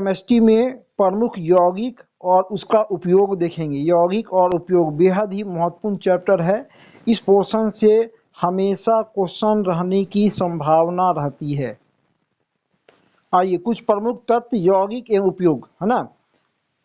Chemistry में प्रमुख यौगिक और उसका उपयोग देखेंगे। यौगिक और उपयोग बेहद ही महत्वपूर्ण चैप्टर है। इस पोर्शन से हमेशा क्वेश्चन रहने की संभावना रहती है। आइए कुछ प्रमुख तत्व यौगिक एवं उपयोग, है ना।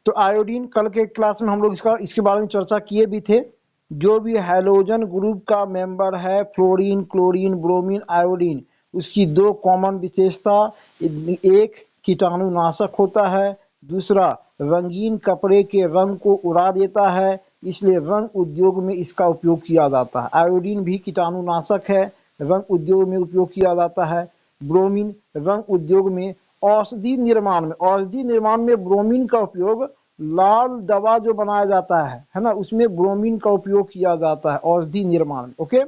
तो आयोडीन, कल के क्लास में हम लोग इसके बारे में चर्चा किए भी थे। जो भी हैलोजन ग्रुप का मेंबर है, फ्लोरीन, क्लोरीन, ब्रोमीन, आयोडीन, उसकी दो कॉमन विशेषता, एक कीटाणुनाशक होता है, दूसरा रंगीन कपड़े के रंग को उड़ा देता है, इसलिए रंग उद्योग में इसका उपयोग किया जाता है। आयोडीन भी कीटाणुनाशक है, रंग उद्योग में उपयोग किया जाता है। ब्रोमीन रंग उद्योग में, औषधि निर्माण में ब्रोमीन का उपयोग, लाल दवा जो बनाया जाता है ना, उसमें ब्रोमीन का उपयोग किया जाता है औषधि निर्माण में। ओके,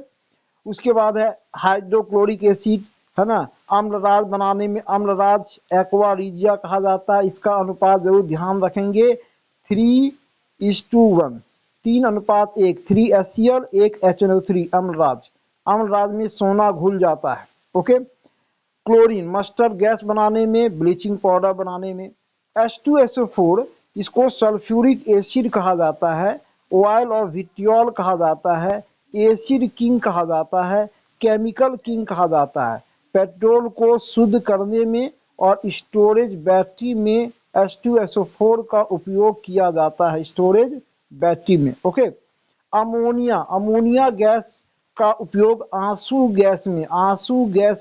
उसके बाद है हाइड्रोक्लोरिक एसिड, है ना। अम्लराज बनाने में अम्लराज एक्वा रिजिया कहा जाता है। इसका अनुपात जरूर ध्यान रखेंगे, 3:1, 3:1, 3 HCl 1 HNO3 अम्लराज में सोना घुल जाता है। ओके, क्लोरीन मस्टर्ड गैस बनाने में, ब्लीचिंग पाउडर बनाने में। H2SO4 इसको सल्फ्यूरिक एसिड कहा जाता है, ऑयल और विट्रियोल कहा जाता है, एसिड किंग कहा जाता है, केमिकल किंग कहा जाता है। पेट्रोल को शुद्ध करने में और स्टोरेज बैटरी में H2SO4 का उपयोग किया जाता है, स्टोरेज बैटरी में। ओके, अमोनिया गैस का उपयोग आंसू गैस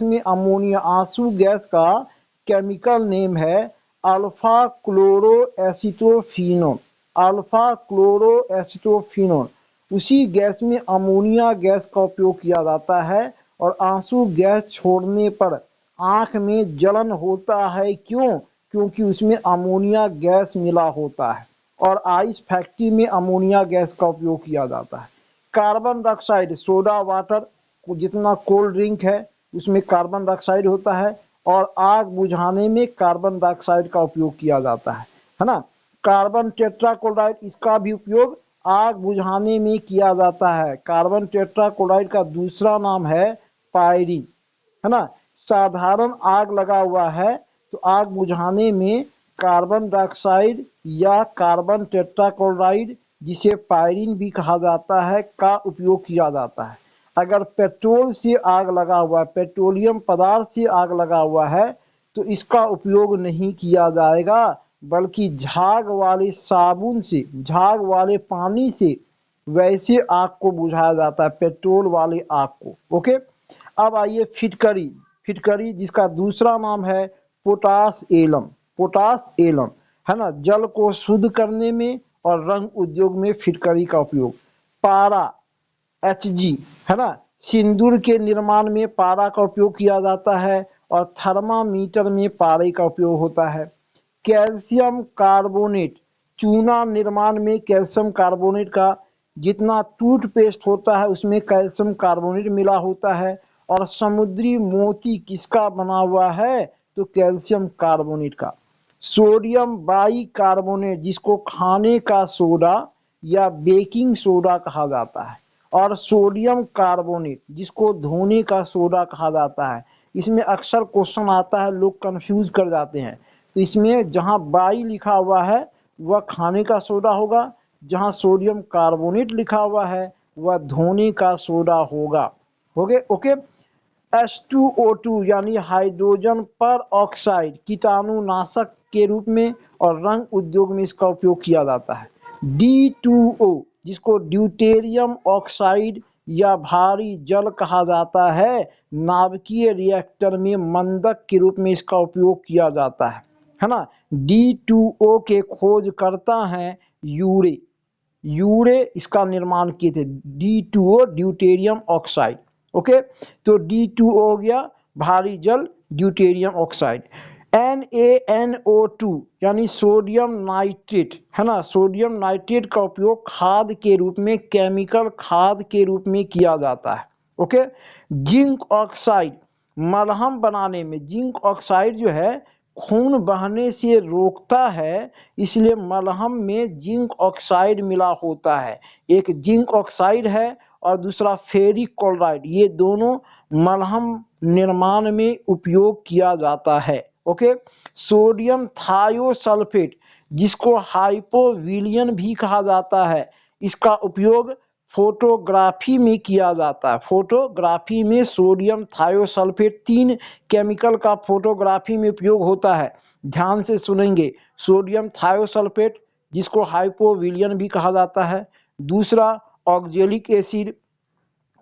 में अमोनिया, आंसू गैस का केमिकल नेम है अल्फा क्लोरो एसिटोफिनोन। उसी गैस में अमोनिया गैस का उपयोग किया जाता है और आंसू गैस छोड़ने पर आंख में जलन होता है। क्यों? क्योंकि उसमें अमोनिया गैस मिला होता है। और आइस फैक्ट्री में अमोनिया गैस का उपयोग किया जाता है। कार्बन डाइऑक्साइड, सोडा वाटर जितना कोल्ड ड्रिंक है उसमें कार्बन डाइऑक्साइड होता है और आग बुझाने में कार्बन डाइऑक्साइड का उपयोग किया जाता है ना। कार्बन टेट्राक्लोराइड, इसका भी उपयोग आग बुझाने में किया जाता है। कार्बन टेट्राक्लोराइड का दूसरा नाम है पायरीन, है ना। साधारण आग लगा हुआ है तो आग बुझाने में कार्बन डाइऑक्साइड या कार्बन टेट्राक्लोराइड, जिसे पायरीन भी कहा जाता है, का उपयोग किया जाता है। अगर पेट्रोल से आग लगा हुआ है, पेट्रोलियम पदार्थ से आग लगा हुआ है, तो इसका उपयोग नहीं किया जाएगा, बल्कि झाग वाले साबुन से, झाग वाले पानी से वैसे आग को बुझाया जाता है, पेट्रोल वाले आग को। ओके, अब आइए फिटकरी जिसका दूसरा नाम है पोटास एलम, है ना। जल को शुद्ध करने में और रंग उद्योग में फिटकरी का उपयोग। पारा Hg, है ना, सिंदूर के निर्माण में पारा का उपयोग किया जाता है और थर्मामीटर में पारे का उपयोग होता है। कैल्शियम कार्बोनेट, चूना निर्माण में कैल्शियम कार्बोनेट का, जितना टूथपेस्ट होता है उसमें कैल्शियम कार्बोनेट मिला होता है। और समुद्री मोती किसका बना हुआ है? तो कैल्शियम कार्बोनेट का। सोडियम बाइकार्बोनेट, जिसको खाने का सोडा या बेकिंग सोडा कहा जाता है, और सोडियम कार्बोनेट जिसको धोने का सोडा कहा जाता है। इसमें अक्सर क्वेश्चन आता है, लोग कंफ्यूज कर जाते हैं। तो इसमें जहां बाई लिखा हुआ है वह खाने का सोडा होगा, जहां सोडियम कार्बोनेट लिखा हुआ है वह धोने का सोडा होगा। हो गए? ओके। H2O2 यानी हाइड्रोजन पर ऑक्साइड, कीटाणुनाशक के रूप में और रंग उद्योग में इसका उपयोग किया जाता है। D2O जिसको ड्यूटेरियम ऑक्साइड या भारी जल कहा जाता है, नाभिकीय रिएक्टर में मंदक के रूप में इसका उपयोग किया जाता है ना। D2O के खोजकर्ता हैं यूरे इसका निर्माण किए थे, D2O ड्यूटेरियम ऑक्साइड। ओके, तो D2O हो गया भारी जल, ड्यूटेरियम ऑक्साइड। NaNO2 यानी सोडियम नाइट्रेट, है ना। सोडियम नाइट्रेट का उपयोग खाद के रूप में, केमिकल खाद के रूप में किया जाता है। ओके, जिंक ऑक्साइड, मलहम बनाने में जिंक ऑक्साइड जो है खून बहने से रोकता है, इसलिए मलहम में जिंक ऑक्साइड मिला होता है। एक जिंक ऑक्साइड है और दूसरा फेरिक क्लोराइड, ये दोनों मलहम निर्माण में उपयोग किया जाता है। ओके। सोडियम थायोसल्फेट जिसको हाइपोविलियन भी कहा जाता है, इसका उपयोग फोटोग्राफी में किया जाता है। फोटोग्राफी में सोडियम थायोसल्फेट 3 केमिकल का फोटोग्राफी में उपयोग होता है। ध्यान से सुनेंगे, सोडियम थायोसल्फेट जिसको हाइपोविलियन भी कहा जाता है, दूसरा ऑक्जेलिक एसिड,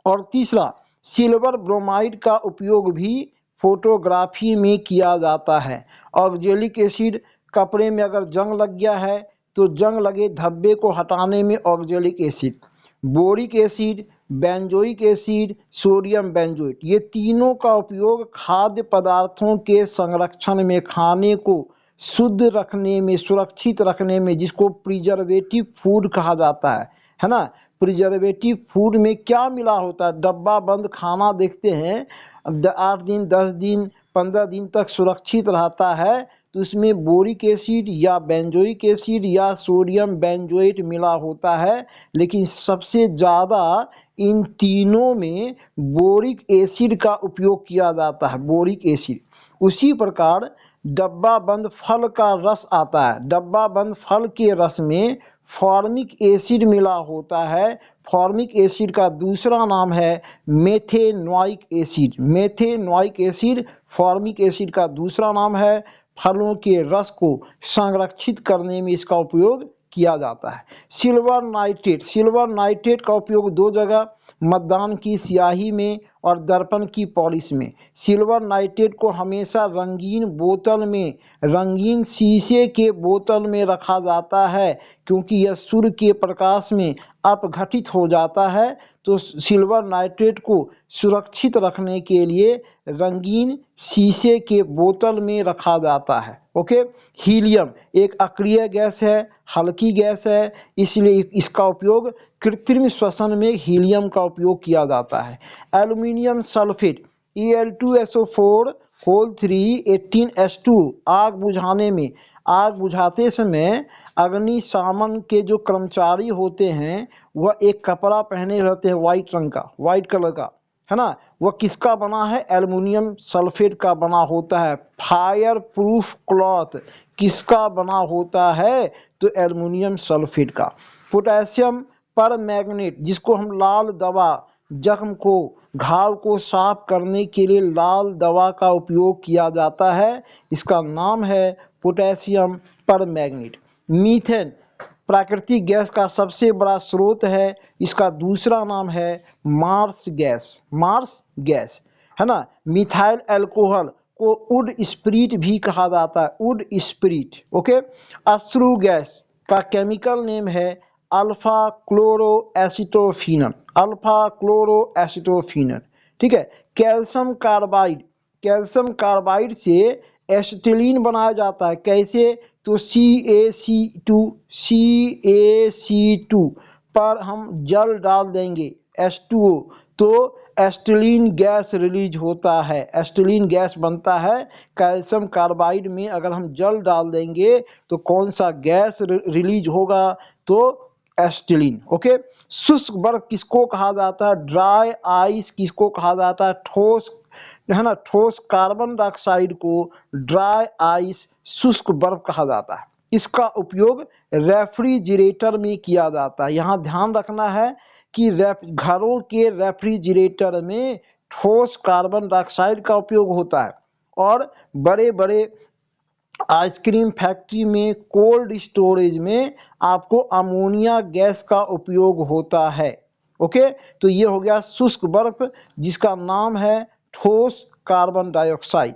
और तीसरा सिल्वर ब्रोमाइड का उपयोग भी फोटोग्राफी में किया जाता है। ऑक्जेलिक एसिड, कपड़े में अगर जंग लग गया है तो जंग लगे धब्बे को हटाने में oxalic acid. Boric acid, benzoic acid, sodium benzoate, ये तीनों का उपयोग खाद्य पदार्थों के संरक्षण में, खाने को शुद्ध रखने में, सुरक्षित रखने में, जिसको प्रिजर्वेटिव फूड कहा जाता है ना। प्रिजर्वेटिव फूड में क्या मिला होता है? डब्बा बंद खाना देखते हैं 8 दिन 10 दिन 15 दिन तक सुरक्षित रहता है, तो उसमें बोरिक एसिड या बेंजोइक एसिड या सोडियम बेंजोएट मिला होता है। लेकिन सबसे ज़्यादा इन तीनों में बोरिक एसिड का उपयोग किया जाता है, बोरिक एसिड। उसी प्रकार डब्बा बंद फल का रस आता है, डब्बा बंद फल के रस में फॉर्मिक एसिड मिला होता है। फॉर्मिक एसिड का दूसरा नाम है methanoic acid. Methanoic acid formic acid का दूसरा नाम है। फलों के रस को संरक्षित करने में इसका उपयोग किया जाता है। सिल्वर नाइट्रेट, सिल्वर नाइट्रेट का उपयोग 2 जगह, मतदान की स्याही में और दर्पण की पॉलिश में। सिल्वर नाइट्रेट को हमेशा रंगीन बोतल में, रंगीन शीशे के बोतल में रखा जाता है, क्योंकि यह सूर्य के प्रकाश में अपघटित हो जाता है। तो सिल्वर नाइट्रेट को सुरक्षित रखने के लिए रंगीन शीशे के बोतल में रखा जाता है। ओके। हीलियम एक अक्रिय गैस है, हल्की गैस है, इसलिए इसका उपयोग कृत्रिम श्वसन में हीलियम का उपयोग किया जाता है। एल्युमिनियम सल्फेट Al2SO4 3 18S2 आग बुझाने में, आग बुझाते समय अग्निशमन के जो कर्मचारी होते हैं वह एक कपड़ा पहने रहते हैं व्हाइट रंग का, व्हाइट कलर का, है ना। वह किसका बना है? एल्युमिनियम सल्फेट का बना होता है। फायर प्रूफ क्लॉथ किसका बना होता है? तो एल्युमिनियम सल्फेट का। पोटेशियम परमैंगनेट जिसको हम लाल दवा, जख्म को, घाव को साफ करने के लिए लाल दवा का उपयोग किया जाता है, इसका नाम है पोटेशियम परमैंगनेट। मीथेन प्राकृतिक गैस का सबसे बड़ा स्रोत है, इसका दूसरा नाम है मार्स गैस, मार्स गैस, है ना। मिथाइल अल्कोहल को वुड स्पिरिट भी कहा जाता है, वुड स्पिरिट। ओके। अश्रु गैस का केमिकल नेम है अल्फा क्लोरो एसिटोफिनन, अल्फा क्लोरो एसिटोफिनन, ठीक है। कैल्शियम कार्बाइड, कैल्शियम कार्बाइड से एसिटिलीन बनाया जाता है। कैसे? तो CaC2 पर हम जल डाल देंगे H2O, तो एसिटिलीन गैस रिलीज होता है, एसिटिलीन गैस बनता है। कैल्शियम कार्बाइड में अगर हम जल डाल देंगे तो कौन सा गैस रिलीज होगा? तो एसिटिलीन। ओके। शुष्क बर्फ किसको कहा जाता है? ड्राई आइस किसको कहा जाता है? ठोस, है ना, ठोस कार्बन डाइऑक्साइड को ड्राई आइस, शुष्क बर्फ कहा जाता है। इसका उपयोग रेफ्रिजरेटर में किया जाता है। यहाँ ध्यान रखना है कि घरों के रेफ्रिजरेटर में ठोस कार्बन डाइऑक्साइड का उपयोग होता है, और बड़े बड़े आइसक्रीम फैक्ट्री में, कोल्ड स्टोरेज में आपको अमोनिया गैस का उपयोग होता है। ओके। तो ये हो गया शुष्क बर्फ जिसका नाम है ठोस कार्बन डाइऑक्साइड।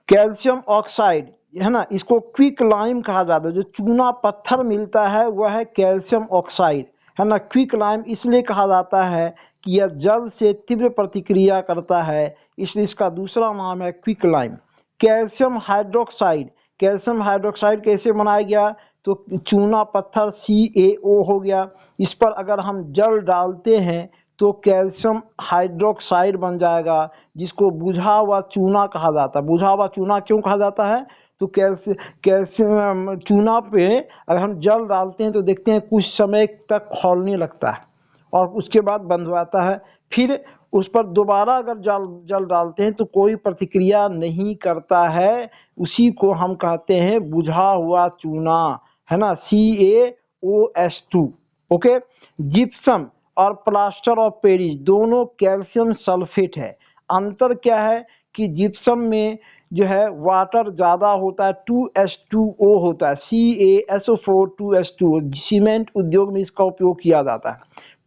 कैल्शियम ऑक्साइड, है ना, इसको क्विक लाइम कहा जाता है। जो चूना पत्थर मिलता है वह है कैल्शियम ऑक्साइड, है ना। क्विक लाइम इसलिए कहा जाता है कि यह जल से तीव्र प्रतिक्रिया करता है, इसलिए इसका दूसरा नाम है quick lime. Calcium hydroxide, calcium hydroxide कैसे बनाया गया? तो चूना पत्थर CaO हो गया, इस पर अगर हम जल डालते हैं तो कैल्शियम हाइड्रोक्साइड बन जाएगा, जिसको बुझा हुआ चूना कहा जाता है। बुझा हुआ चूना क्यों कहा जाता है? तो कैल्शियम चूना पे अगर हम जल डालते हैं तो देखते हैं कुछ समय तक खौलने लगता है और उसके बाद बंद हो जाता है, फिर उस पर दोबारा अगर जल डालते हैं तो कोई प्रतिक्रिया नहीं करता है, उसी को हम कहते हैं बुझा हुआ चूना, है ना, CaOH2। ओके। जिप्सम और प्लास्टर ऑफ पेरिस दोनों कैल्शियम सल्फेट है। अंतर क्या है कि जिप्सम में जो है वाटर ज़्यादा होता है, 2H2O होता है, CaSO4 2H2O, सीमेंट उद्योग में इसका उपयोग किया जाता है।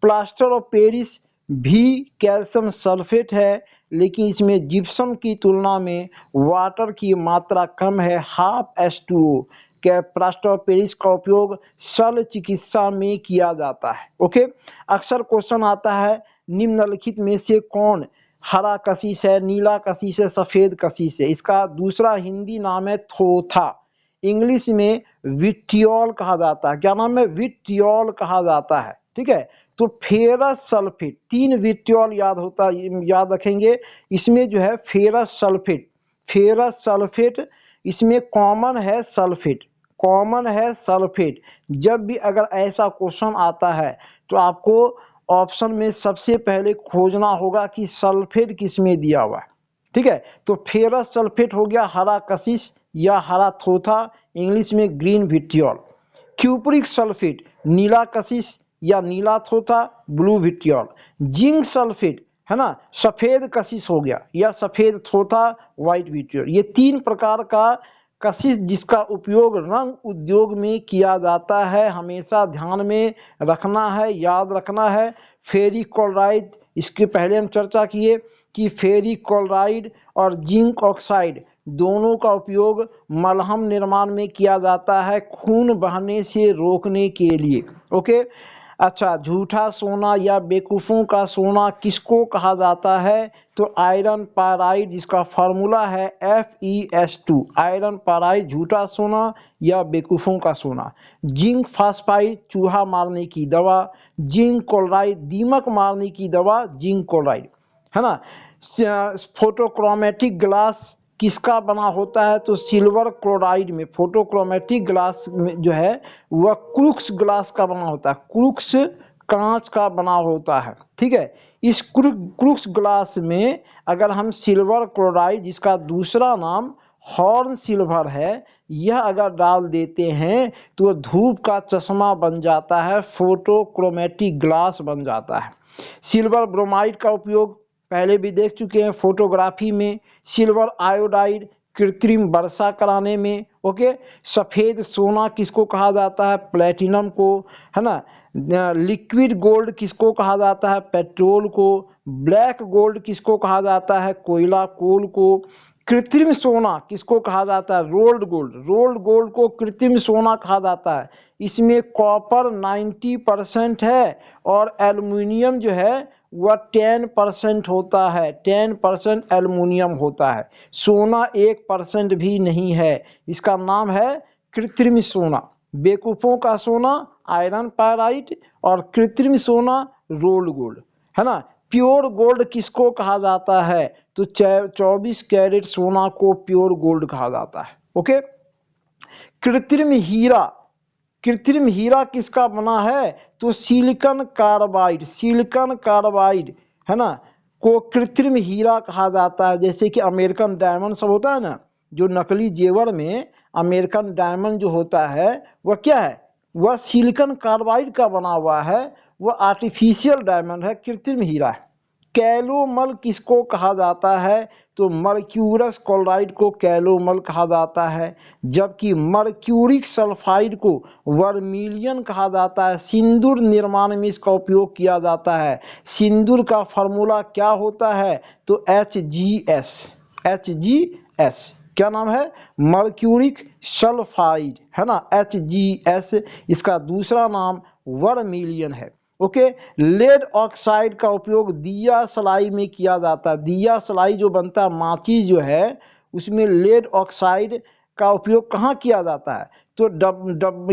प्लास्टर ऑफ पेरिस भी कैल्शियम सल्फेट है, लेकिन इसमें जिप्सम की तुलना में वाटर की मात्रा कम है, हाफ H2O। क्या प्लास्टर ऑफ पेरिस का उपयोग शल्य चिकित्सा में किया जाता है। ओके। अक्सर क्वेश्चन आता है निम्नलिखित में से कौन हरा कशिश है, नीला कशिश है, सफेद कशिश है। इसका दूसरा हिंदी नाम है थोथा, इंग्लिश में विट्रियोल कहा जाता है। क्या नाम है? विट्रियोल कहा जाता है। ठीक है। तो फेरस सल्फेट, 3 विट्रियोल याद रखेंगे। इसमें जो है फेरस सल्फेट इसमें कॉमन है सल्फेट। जब भी अगर ऐसा क्वेश्चन आता है तो आपको ऑप्शन में सबसे पहले खोजना होगा कि सल्फेट किसमें दिया हुआ है। ठीक है। तो फेरस सल्फेट हो गया हरा कशिश या हरा थोथा, इंग्लिश में ग्रीन विट्रियोल। क्यूप्रिक सल्फेट नीला कशिश या नीला थोथा, ब्लू विट्रियोल। जिंक सल्फेट है ना, सफेद कशिश हो गया या सफेद थोथा, व्हाइट विट्रियोल। ये 3 प्रकार का कशिश जिसका उपयोग रंग उद्योग में किया जाता है, हमेशा ध्यान में रखना है, याद रखना है। फेरिक क्लोराइड, इसके पहले हम चर्चा किए कि फेरिक क्लोराइड और जिंक ऑक्साइड दोनों का उपयोग मलहम निर्माण में किया जाता है, खून बहने से रोकने के लिए। ओके। अच्छा, झूठा सोना या बेवकूफ़ों का सोना किसको कहा जाता है? तो आयरन पाराइड, जिसका फार्मूला है FeS2। आयरन पाराइड झूठा सोना या बेवकूफ़ों का सोना। जिंक फास्फाइड चूहा मारने की दवा, जिंक क्लोराइड दीमक मारने की दवा, जिंक क्लोराइड, है ना। फोटोक्रोमेटिक ग्लास किसका बना होता है? तो सिल्वर क्लोराइड में। फोटोक्रोमेटिक ग्लास में जो है वह क्रूक्स ग्लास का बना होता है, क्रूक्स कांच का बना होता है। ठीक है। इस क्रूक्स ग्लास में अगर हम सिल्वर क्लोराइड, जिसका दूसरा नाम हॉर्न सिल्वर है, यह अगर डाल देते हैं तो धूप का चश्मा बन जाता है, फोटोक्रोमेटिक ग्लास बन जाता है। सिल्वर ब्रोमाइड का उपयोग पहले भी देख चुके हैं फोटोग्राफी में। सिल्वर आयोडाइड कृत्रिम वर्षा कराने में। ओके। सफेद सोना किसको कहा जाता है? प्लेटिनम को, है ना। लिक्विड गोल्ड किसको कहा जाता है? पेट्रोल को। ब्लैक गोल्ड किसको कहा जाता है? कोयला, कोल को। कृत्रिम सोना किसको कहा जाता है? रोल्ड गोल्ड को कृत्रिम सोना कहा जाता है। इसमें कॉपर 90% है और एल्युमिनियम जो है वह 10% होता है, 10% एल्युमिनियम होता है। सोना 1% भी नहीं है। इसका नाम है कृत्रिम सोना। बेवकूफ़ों का सोना आयरन पायराइट और कृत्रिम सोना रोल्ड गोल्ड, है ना। प्योर गोल्ड किसको कहा जाता है? तो 24 कैरेट सोना को प्योर गोल्ड कहा जाता है। ओके। कृत्रिम हीरा किसका बना है? तो सिलिकॉन कार्बाइड, है ना, को कृत्रिम हीरा कहा जाता है। जैसे कि अमेरिकन डायमंड सब होता है ना, जो नकली जेवर में अमेरिकन डायमंड जो होता है वह क्या है? वह सिलिकॉन कार्बाइड का बना हुआ है, वह आर्टिफिशियल डायमंड है, कृत्रिम हीरा है। कैलोमल किसको कहा जाता है? तो मर्क्यूरस क्लोराइड को कैलोमल कहा जाता है, जबकि मर्क्यूरिक सल्फाइड को वर्मिलियन कहा जाता है। सिंदूर निर्माण में इसका उपयोग किया जाता है। सिंदूर का फार्मूला क्या होता है? तो HgS। क्या नाम है? मर्क्यूरिक सल्फाइड, है ना, HgS। इसका दूसरा नाम वर्मिलियन है। ओके। लेड ऑक्साइड का उपयोग दिया सलाई में किया जाता है। दिया सलाई जो बनता है, माचिस जो है, उसमें लेड ऑक्साइड का उपयोग कहाँ किया जाता है? तो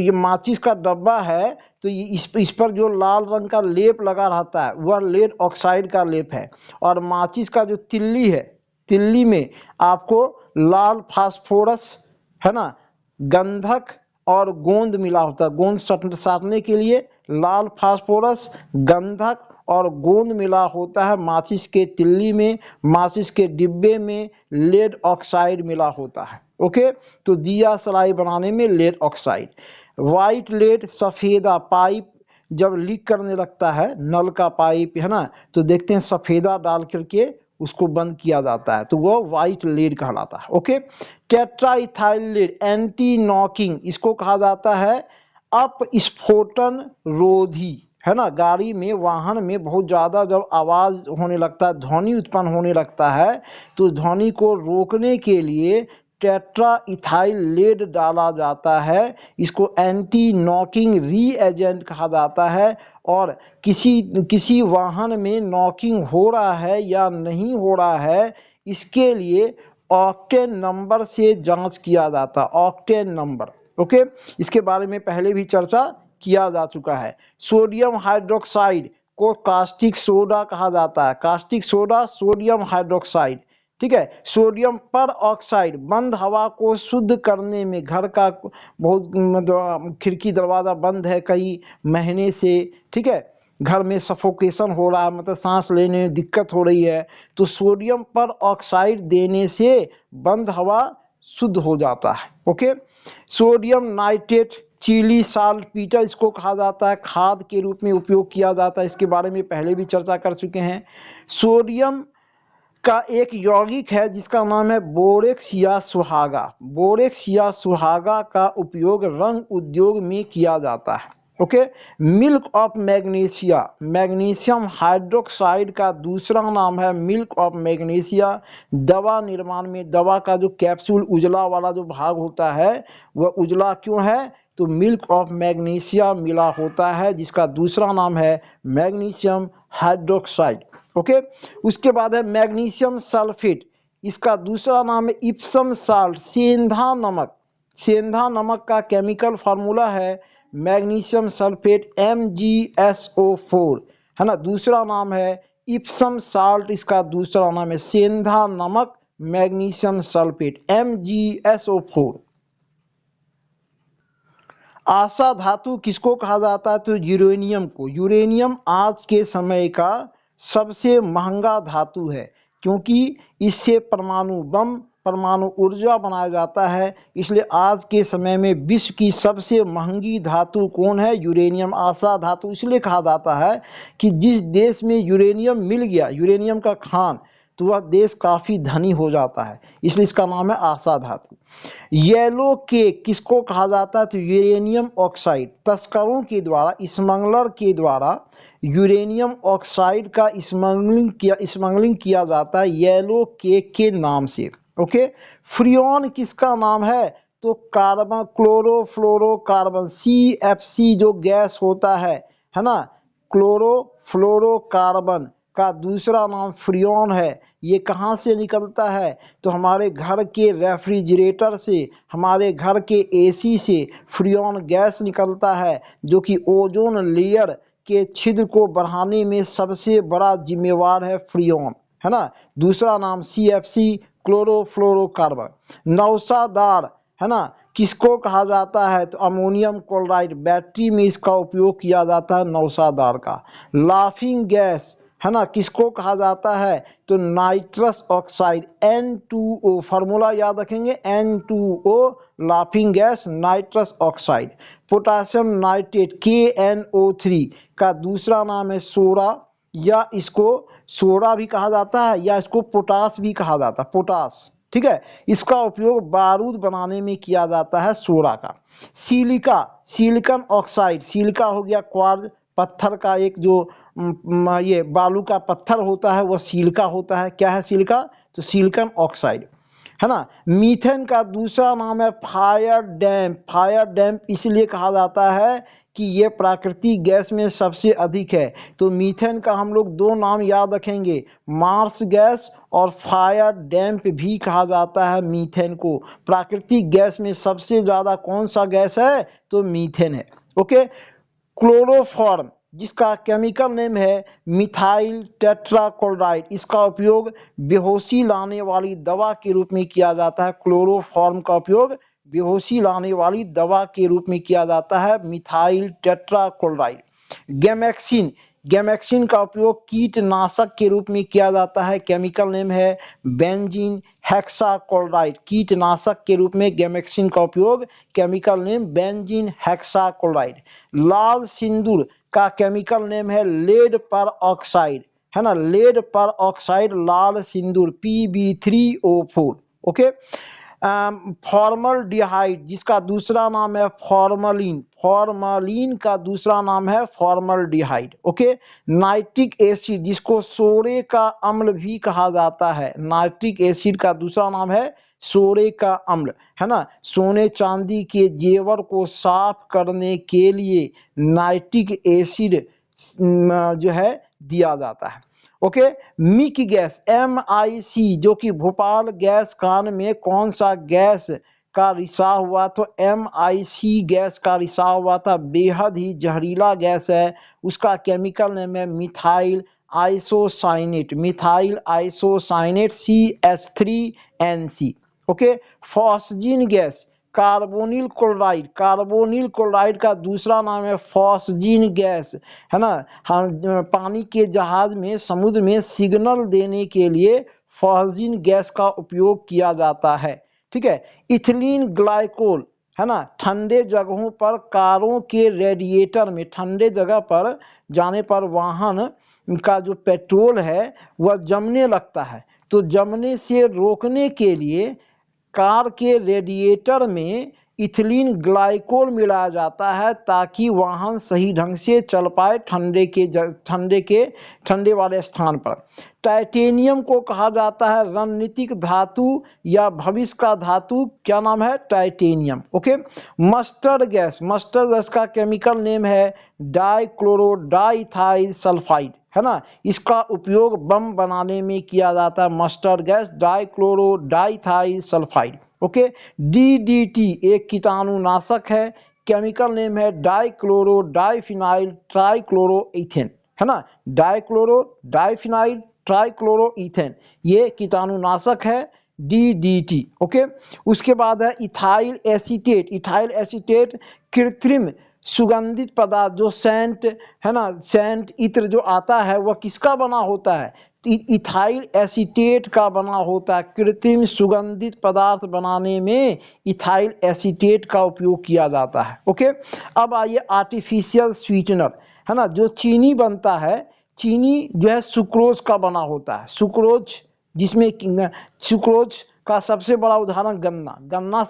ये माचिस का डब्बा है, तो इस पर जो लाल रंग का लेप लगा रहता है वह लेड ऑक्साइड का लेप है। और माचिस का जो तिल्ली है, तिल्ली में आपको लाल फास्फोरस, है ना, गंधक और गोंद मिला होता है। गोंद साटने के लिए लाल फास्फोरस, गंधक और गोंद मिला होता है, माचिस के तिल्ली में, माचिस के डिब्बे में लेड ऑक्साइड मिला होता है। ओके, तो दिया सलाई बनाने में लेड ऑक्साइड। व्हाइट लेड सफेदा, पाइप जब लीक करने लगता है, नल का पाइप है ना, तो देखते हैं सफेदा डाल करके उसको बंद किया जाता है, तो वो व्हाइट लेड कहलाता है। Okay, tetraethyl lead anti knocking, इसको कहा जाता है अपस्फोटन रोधी, है ना। गाड़ी में, वाहन में बहुत ज़्यादा जब आवाज़ होने लगता है, ध्वनि उत्पन्न होने लगता है, तो ध्वनि को रोकने के लिए टेट्रा इथाइल लेड डाला जाता है। इसको एंटी नॉकिंग रीएजेंट कहा जाता है। और किसी वाहन में नॉकिंग हो रहा है या नहीं हो रहा है, इसके लिए ऑक्टेन नंबर से जांच किया जाता, ऑक्टेन नंबर। ओके, इसके बारे में पहले भी चर्चा किया जा चुका है। सोडियम हाइड्रोक्साइड को कास्टिक सोडा कहा जाता है, कास्टिक सोडा सोडियम हाइड्रोक्साइड। ठीक है, सोडियम पर ऑक्साइड बंद हवा को शुद्ध करने में, घर का बहुत खिड़की दरवाजा बंद है कई महीने से, ठीक है, घर में सफोकेशन हो रहा है, मतलब सांस लेने में दिक्कत हो रही है, तो सोडियम पर ऑक्साइड देने से बंद हवा शुद्ध हो जाता है। Okay, sodium nitrate Chile saltpetre इसको कहा जाता है, खाद के रूप में उपयोग किया जाता है, इसके बारे में पहले भी चर्चा कर चुके हैं। सोडियम का एक यौगिक है जिसका नाम है बोरेक्स या सुहागा, बोरेक्स या सुहागा का उपयोग रंग उद्योग में किया जाता है। Okay, milk of magnesia, magnesium hydroxide का दूसरा नाम है मिल्क ऑफ मैग्नीशिया। दवा निर्माण में, दवा का जो कैप्सूल उजला वाला जो भाग होता है वह उजला क्यों है, तो मिल्क ऑफ मैग्नीशिया मिला होता है, जिसका दूसरा नाम है मैग्नीशियम हाइड्रोक्साइड। ओके, उसके बाद है मैग्नीशियम सल्फेट, इसका दूसरा नाम है इप्सम साल्ट, सेंधा नमक। सेंधा नमक का केमिकल फार्मूला है मैग्नीशियम सल्फेट MgSO4, है ना, दूसरा नाम है इप्सम साल्ट, इसका दूसरा नाम है सेंधा नमक मैग्नीशियम सल्फेट MgSO4। आशा धातु किसको कहा जाता है, तो यूरेनियम को। यूरेनियम आज के समय का सबसे महंगा धातु है, क्योंकि इससे परमाणु बम, परमाणु ऊर्जा बनाया जाता है, इसलिए आज के समय में विश्व की सबसे महंगी धातु कौन है, यूरेनियम। आशा धातु इसलिए कहा जाता है कि जिस देश में यूरेनियम मिल गया, यूरेनियम का खान, तो वह देश काफ़ी धनी हो जाता है, इसलिए इसका नाम है आशा धातु। येलो केक किसको कहा जाता है, तो यूरेनियम ऑक्साइड। तस्करों के द्वारा, स्मगलर के द्वारा यूरेनियम ऑक्साइड का स्मगलिंग किया जाता है येलो केक के नाम से। ओके, फ्रियोन किसका नाम है, तो कार्बन, क्लोरोफ्लोरोकार्बन, CFC जो गैस होता है ना, क्लोरोफ्लोरोकार्बन का दूसरा नाम फ्रियोन है। ये कहाँ से निकलता है, तो हमारे घर के रेफ्रिजरेटर से, हमारे घर के AC से फ्रियोन गैस निकलता है, जो कि ओजोन लेयर के छिद्र को बढ़ाने में सबसे बड़ा जिम्मेवार है फ्रियोन, है ना। दूसरा नाम CFC क्लोरोफ्लोरोकार्बन। नौसादार, है ना, किसको कहा जाता है, तो अमोनियम क्लोराइड, बैटरी में इसका उपयोग किया जाता है नौसादार का। लाफिंग गैस, है ना, किसको कहा जाता है, तो नाइट्रस ऑक्साइड N2O, फार्मूला याद रखेंगे N2O, laughing gas nitrous oxide. Potassium nitrate KNO3 का दूसरा नाम है सोडा, या इसको सोडा भी कहा जाता है, या इसको पोटास भी कहा जाता है, पोटास। ठीक है, इसका उपयोग बारूद बनाने में किया जाता है सोडा का। सिलिका, सिलिकन ऑक्साइड, सिलिका हो गया क्वार्ज, पत्थर का एक जो ये बालू का पत्थर होता है वह सिलिका होता है। क्या है सिलिका, तो सिलिकन ऑक्साइड, है ना। मीथेन का दूसरा नाम है फायर डैम्प। फायर डैम्प इसलिए कहा जाता है कि ये प्राकृतिक गैस में सबसे अधिक है, तो मीथेन का हम लोग दो नाम याद रखेंगे, मार्स गैस और फायर डैम्प भी कहा जाता है मीथेन को। प्राकृतिक गैस में सबसे ज्यादा कौन सा गैस है, तो मीथेन है। ओके, क्लोरोफॉर्म जिसका केमिकल नेम है मिथाइल टेट्राक्लोराइड, इसका उपयोग बेहोशी लाने वाली दवा के रूप में किया जाता है। क्लोरोफॉर्म का उपयोग बेहोशी लाने वाली दवा के रूप में किया जाता है, मिथाइल टेट्राक्लोराइड। गैमेक्सिन गैमेक्सिन का उपयोग कीटनाशक के रूप में किया जाता है, केमिकल नेम है बेंजीन हेक्साक्लोराइड। कीटनाशक के रूप में गैमेक्सिन का उपयोग, केमिकल नेम बेंजीन हेक्साक्लोराइड। लाल सिंदूर का केमिकल नेम है लेड पर ऑक्साइड, है ना, लेड पर ऑक्साइड लाल सिंदूर Pb3O4। ओके। फॉर्मलडिहाइड जिसका दूसरा नाम है फॉर्मलिन, फॉर्मलिन का दूसरा नाम है फॉर्मलडिहाइड। ओके। नाइट्रिक एसिड जिसको सोरे का अम्ल भी कहा जाता है, नाइट्रिक एसिड का दूसरा नाम है सोरे का अम्ल, है ना। सोने चांदी के जेवर को साफ करने के लिए नाइट्रिक एसिड जो है दिया जाता है। ओके। मिक गैस MIC जो कि भोपाल गैस कांड में कौन सा गैस का रिसाव हुआ, तो MIC गैस का रिसाव हुआ था, बेहद ही जहरीला गैस है, उसका केमिकल नेम है methyl isocyanate, methyl isocyanate CH3NC। Okay. Phosgene gas carbonyl chloride, carbonyl chloride का दूसरा नाम है फॉस्जीन गैस, है ना। हम पानी के जहाज में समुद्र में सिग्नल देने के लिए फॉस्जीन गैस का उपयोग किया जाता है, ठीक है। इथिलीन ग्लाइकोल, है ना, ठंडे जगहों पर कारों के रेडिएटर में, ठंडे जगह पर जाने पर वाहन का जो पेट्रोल है वह जमने लगता है, तो जमने से रोकने के लिए कार के रेडिएटर में इथिलीन ग्लाइकोल मिलाया जाता है ताकि वाहन सही ढंग से चल पाए ठंडे वाले स्थान पर। टाइटेनियम को कहा जाता है रणनीतिक धातु या भविष्य का धातु, क्या नाम है, titanium. Okay. Mustard gas, mustard gas का केमिकल नेम है डाइक्लोरोडाइथाइल सल्फाइड, है ना, इसका उपयोग बम बनाने में किया जाता है, mustard gas dichlorodiethyl sulphide. Okay. DDT एक कीटाणुनाशक है, केमिकल नेम है डाइक्लोरोडाइफिनाइल ट्राइक्लोरोइथेन, है ना, डाइक्लोरोडाइफिनाइल ट्राइक्लोरोइथेन ये कीटाणुनाशक है DDT। ओके। उसके बाद है इथाइल एसीटेट, इथाइल एसीटेट कृत्रिम सुगंधित पदार्थ जो सेंट, है ना, सेंट इत्र जो आता है वह किसका बना होता है, इथाइल एसीटेट का बना होता है। कृत्रिम सुगंधित पदार्थ बनाने में इथाइल एसीटेट का उपयोग किया जाता है। ओके। अब आइए आर्टिफिशियल स्वीटनर, है ना, जो चीनी बनता है, चीनी जो है सुक्रोज का बना होता है, सुक्रोज, जिसमें सुक्रोज का सबसे बड़ा उदाहरण गन्ना, गन्ना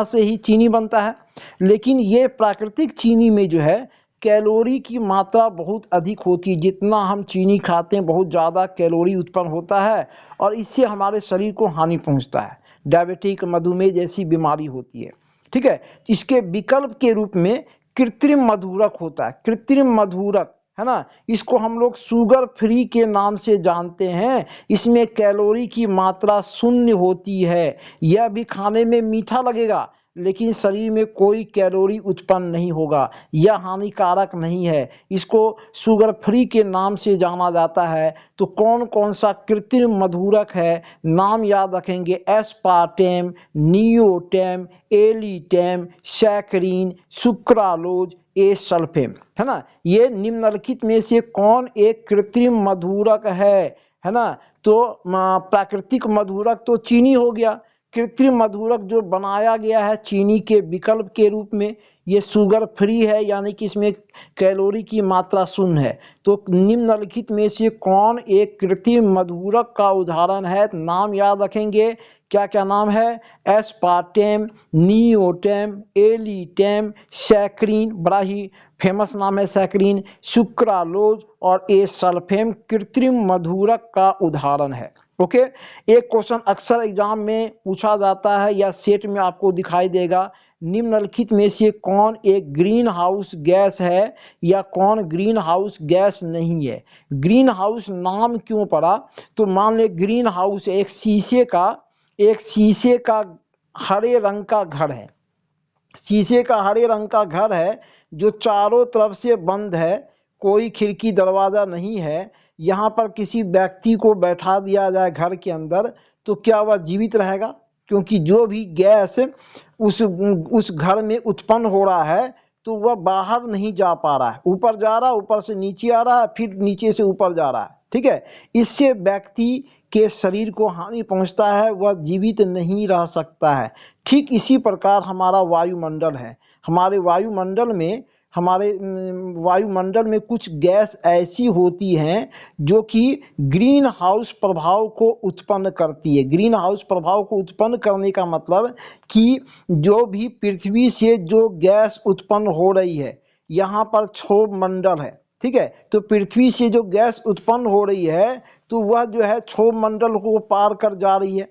से ही चीनी बनता है। लेकिन ये प्राकृतिक चीनी में जो है कैलोरी की मात्रा बहुत अधिक होती है, जितना हम चीनी खाते हैं बहुत ज़्यादा कैलोरी उत्पन्न होता है और इससे हमारे शरीर को हानि पहुंचता है, डायबिटिक, मधुमेह जैसी बीमारी होती है, ठीक है। इसके विकल्प के रूप में कृत्रिम मधुरक होता है, कृत्रिम मधुरक, है ना, इसको हम लोग शुगर फ्री के नाम से जानते हैं। इसमें कैलोरी की मात्रा शून्य होती है, यह भी खाने में मीठा लगेगा लेकिन शरीर में कोई कैलोरी उत्पन्न नहीं होगा, यह हानिकारक नहीं है, इसको शुगर फ्री के नाम से जाना जाता है। तो कौन कौन सा कृत्रिम मधुरक है, नाम याद रखेंगे, एस्पार्टेम, नियोटेम, एलिटेम, सैकरीन, सुक्रालोज, सल्फेम, है ना। ये निम्नलिखित में से कौन एक कृत्रिम मधुरक है ना। तो प्राकृतिक मधुरक तो चीनी हो गया, कृत्रिम मधुरक जो बनाया गया है चीनी के विकल्प के रूप में, ये शुगर फ्री है यानी कि इसमें कैलोरी की मात्रा शून्य है। तो निम्नलिखित में से कौन एक कृत्रिम मधुरक का उदाहरण है, नाम याद रखेंगे, क्या क्या नाम है, एस्पार्टेम, नियोटेम, एलिटेम, सैकरीन, बड़ा ही फेमस नाम है सैकरीन, सुक्रालोज और सल्फेम कृत्रिम मधुरक का उदाहरण है। ओके। एक क्वेश्चन अक्सर एग्जाम में पूछा जाता है या सेट में आपको दिखाई देगा, निम्नलिखित में से कौन एक ग्रीन हाउस गैस है या कौन ग्रीन हाउस गैस नहीं है। ग्रीन हाउस नाम क्यों पड़ा, तो मान ले ग्रीन हाउस एक शीशे का हरे रंग का घर है, शीशे का हरे रंग का घर है जो चारों तरफ से बंद है, कोई खिड़की दरवाजा नहीं है। यहाँ पर किसी व्यक्ति को बैठा दिया जाए घर के अंदर तो क्या वह जीवित रहेगा, क्योंकि जो भी गैस उस घर में उत्पन्न हो रहा है तो वह बाहर नहीं जा पा रहा है, ऊपर जा रहा है, ऊपर से नीचे आ रहा है, फिर नीचे से ऊपर जा रहा है। ठीक है, इससे व्यक्ति के शरीर को हानि पहुंचता है, वह जीवित नहीं रह सकता है। ठीक इसी प्रकार हमारा वायुमंडल है। हमारे वायुमंडल में कुछ गैस ऐसी होती हैं जो कि ग्रीन हाउस प्रभाव को उत्पन्न करती है। ग्रीन हाउस प्रभाव को उत्पन्न करने का मतलब कि जो भी पृथ्वी से जो गैस उत्पन्न हो रही है, यहाँ पर क्षोभ मंडल है, ठीक है, तो पृथ्वी से जो गैस उत्पन्न हो रही है तो वह जो है क्षोभ मंडल को पार कर जा रही है।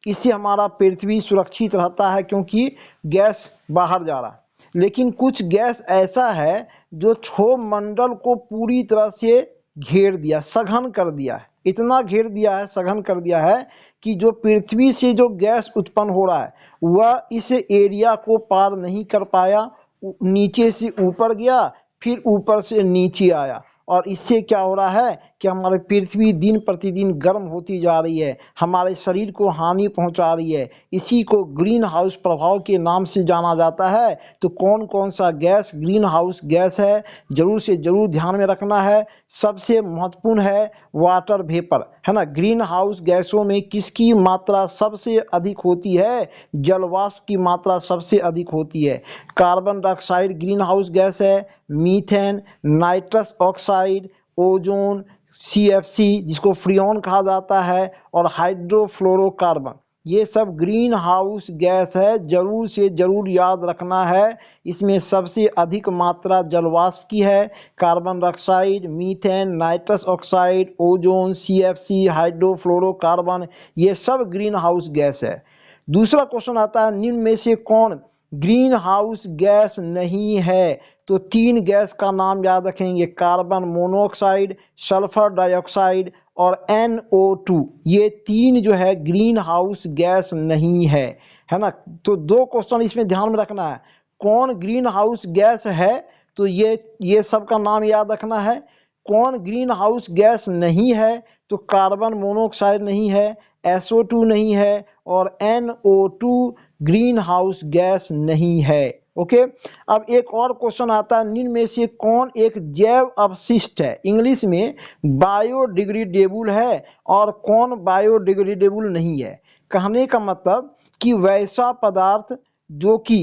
इससे हमारा पृथ्वी सुरक्षित रहता है क्योंकि गैस बाहर जा रहा है। लेकिन कुछ गैस ऐसा है जो क्षोभ मंडल को पूरी तरह से घेर दिया, सघन कर दिया है, इतना घेर दिया है, सघन कर दिया है कि जो पृथ्वी से जो गैस उत्पन्न हो रहा है वह इस एरिया को पार नहीं कर पाया, नीचे से ऊपर गया, फिर ऊपर से नीचे आया। और इससे क्या हो रहा है कि हमारी पृथ्वी दिन प्रतिदिन गर्म होती जा रही है, हमारे शरीर को हानि पहुंचा रही है। इसी को ग्रीन हाउस प्रभाव के नाम से जाना जाता है। तो कौन कौन सा गैस ग्रीन हाउस गैस है, जरूर से जरूर ध्यान में रखना है। सबसे महत्वपूर्ण है वाटर वेपर, है ना। ग्रीन हाउस गैसों में किसकी मात्रा सबसे अधिक होती है? जलवाष्प की मात्रा सबसे अधिक होती है। Carbon dioxide greenhouse gas है, methane, nitrous oxide, ozone, CFC जिसको फ्रियोन कहा जाता है, और हाइड्रोफ्लोरोकार्बन, ये सब ग्रीन हाउस गैस है। जरूर से जरूर याद रखना है। इसमें सबसे अधिक मात्रा जलवाष्प की है। Carbon dioxide, methane, nitrous oxide, ozone, CFC, hydrofluorocarbon, ये सब ग्रीन हाउस गैस है। दूसरा क्वेश्चन आता है, निम्न में से कौन ग्रीन हाउस गैस नहीं है? तो 3 गैस का नाम याद रखेंगे, कार्बन मोनोऑक्साइड, सल्फर डाइऑक्साइड और NO2। ये 3 जो है ग्रीन हाउस गैस नहीं है ना। तो 2 क्वेश्चन इसमें ध्यान में रखना है, कौन ग्रीन हाउस गैस है, तो ये सब का नाम याद रखना है। कौन ग्रीन हाउस गैस नहीं है, तो कार्बन मोनोऑक्साइड नहीं है, SO2 नहीं है, और NO2 ग्रीन हाउस गैस नहीं है। ओके, अब एक और क्वेश्चन आता है, निम्न में से कौन एक जैव अपशिष्ट है? इंग्लिश में बायोडिग्रेडेबल है और कौन बायोडिग्रेडेबल नहीं है। कहने का मतलब कि वैसा पदार्थ जो कि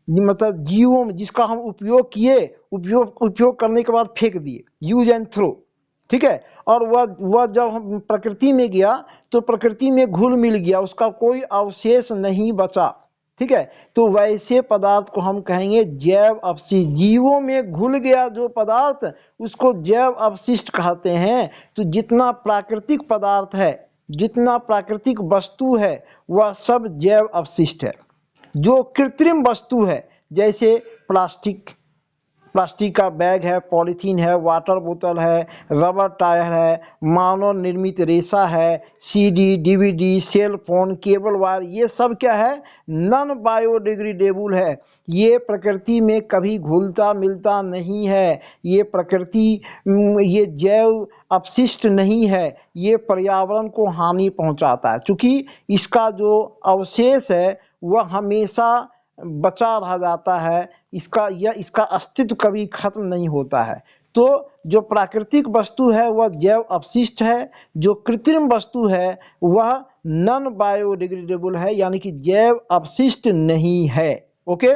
मतलब जीवों में जिसका हम उपयोग किए, उपयोग करने के बाद फेंक दिए, यूज एंड थ्रो, ठीक है, और वह जब प्रकृति में गया तो प्रकृति में घुल मिल गया, उसका कोई अवशेष नहीं बचा, ठीक है, तो वैसे पदार्थ को हम कहेंगे जैव अपशिष्ट। जीवों में घुल गया जो पदार्थ उसको जैव अपशिष्ट कहते हैं। तो जितना प्राकृतिक पदार्थ है, जितना प्राकृतिक वस्तु है, वह सब जैव अपशिष्ट है। जो कृत्रिम वस्तु है, जैसे प्लास्टिक का बैग है, पॉलीथीन है, वाटर बोतल है, रबर टायर है, मानव निर्मित रेशा है, CD, DVD, cell phone, cable wire, ये सब क्या है? नॉन बायोडिग्रेडेबल है। ये प्रकृति में कभी घुलता मिलता नहीं है। ये जैव अपशिष्ट नहीं है, ये पर्यावरण को हानि पहुंचाता है। क्योंकि इसका जो अवशेष है वह हमेशा बचा रह जाता है, इसका अस्तित्व कभी खत्म नहीं होता है। तो जो प्राकृतिक वस्तु है वह जैव अपशिष्ट है, जो कृत्रिम वस्तु है वह नॉन बायोडिग्रेडेबल है, यानी कि जैव अपशिष्ट नहीं है। ओके।